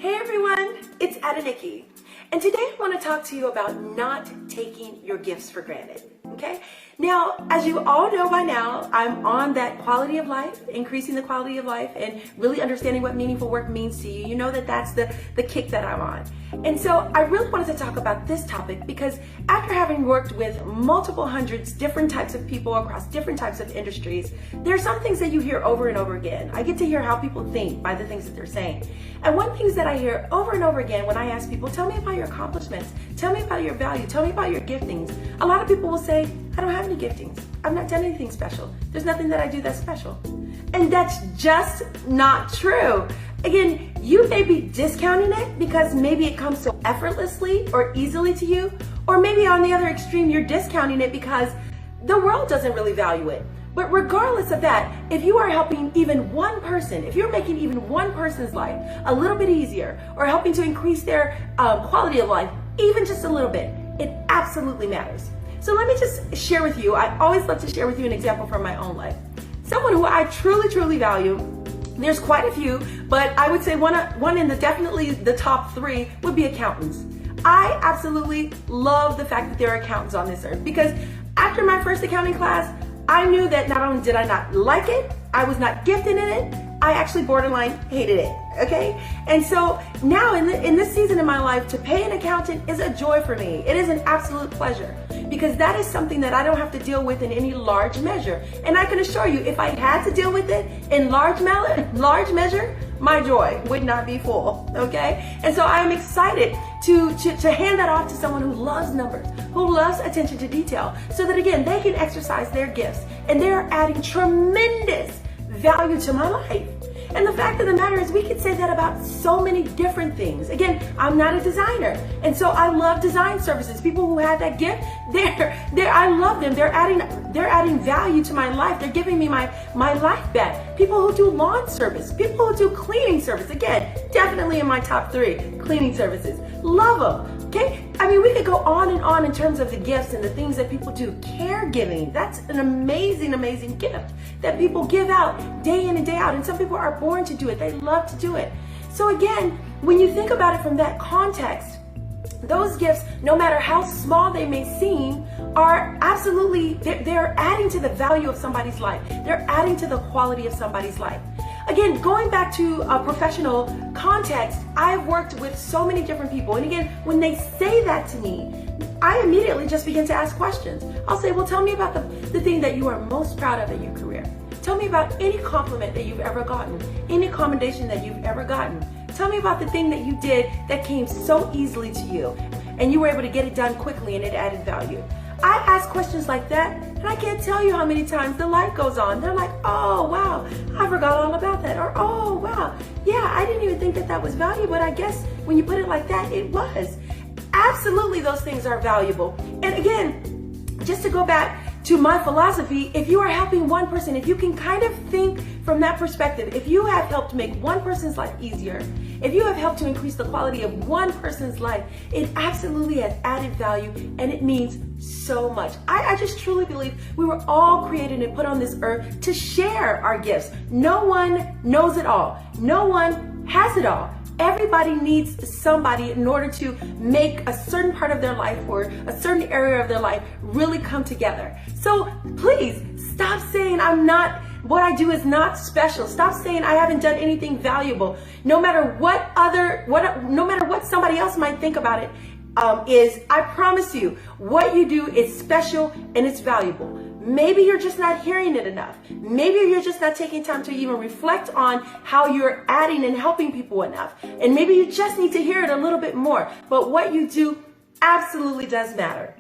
Hey everyone, it's Nikki, and today I want to talk to you about not taking your gifts for granted, okay? Now, as you all know by now, I'm on that quality of life, increasing the quality of life, and really understanding what meaningful work means to you. You know that that's the kick that I'm on. And so I really wanted to talk about this topic because after having worked with multiple hundreds, different types of people across different types of industries, there are some things that you hear over and over again. I get to hear how people think by the things that they're saying. And one thing that I hear over and over again when I ask people, tell me about your accomplishments, tell me about your value, tell me about your giftings. A lot of people will say, I don't have any giftings. I've not done anything special. There's nothing that I do that's special. And that's just not true. Again, you may be discounting it because maybe it comes so effortlessly or easily to you, or maybe on the other extreme, you're discounting it because the world doesn't really value it. But regardless of that, if you are helping even one person, if you're making even one person's life a little bit easier or helping to increase their quality of life, even just a little bit, it absolutely matters. So let me just share with you, I always love to share with you an example from my own life. Someone who I truly, truly value, there's quite a few, but I would say one in definitely the top three would be accountants. I absolutely love the fact that there are accountants on this earth because after my first accounting class, I knew that not only did I not like it, I was not gifted in it, I actually borderline hated it, okay? And so now in this season of my life, to pay an accountant is a joy for me. It is an absolute pleasure because that is something that I don't have to deal with in any large measure. And I can assure you, if I had to deal with it in large measure, my joy would not be full, okay? And so I'm excited to hand that off to someone who loves numbers, who loves attention to detail, so that again, they can exercise their gifts and they're adding tremendous value to my life. And the fact of the matter is we could say that about so many different things. Again, I'm not a designer. And so I love design services. People who have that gift, I love them. They're adding value to my life. They're giving me my life back. People who do lawn service, people who do cleaning service. Again, definitely in my top three, cleaning services. Love them. Okay? I mean, we could go on in terms of the gifts and the things that people do. Caregiving, that's an amazing, amazing gift that people give out day in and day out. And some people are born to do it. They love to do it. So again, when you think about it from that context, those gifts, no matter how small they may seem, are absolutely, they're adding to the value of somebody's life. They're adding to the quality of somebody's life. Again, going back to a professional context, I've worked with so many different people. And again, when they say that to me, I immediately just begin to ask questions. I'll say, well, tell me about the thing that you are most proud of in your career. Tell me about any compliment that you've ever gotten, any commendation that you've ever gotten. Tell me about the thing that you did that came so easily to you and you were able to get it done quickly and it added value. I ask questions like that and I can't tell you how many times the light goes on. They're like, oh, wow, I forgot all about that. Or, oh, wow, yeah, I didn't even think that was valuable, but I guess when you put it like that, it was. Absolutely, those things are valuable. And again, just to go back to my philosophy, if you are helping one person, if you can kind of think from that perspective, if you have helped make one person's life easier, if you have helped to increase the quality of one person's life, it absolutely has added value and it means so much. I just truly believe we were all created and put on this earth to share our gifts. No one knows it all. No one has it all. Everybody needs somebody in order to make a certain part of their life or a certain area of their life really come together. So please stop saying what I do is not special. Stop saying I haven't done anything valuable. No matter what somebody else might think about it, I promise you, what you do is special and it's valuable. Maybe you're just not hearing it enough. Maybe you're just not taking time to even reflect on how you're adding and helping people enough. And maybe you just need to hear it a little bit more. But what you do absolutely does matter.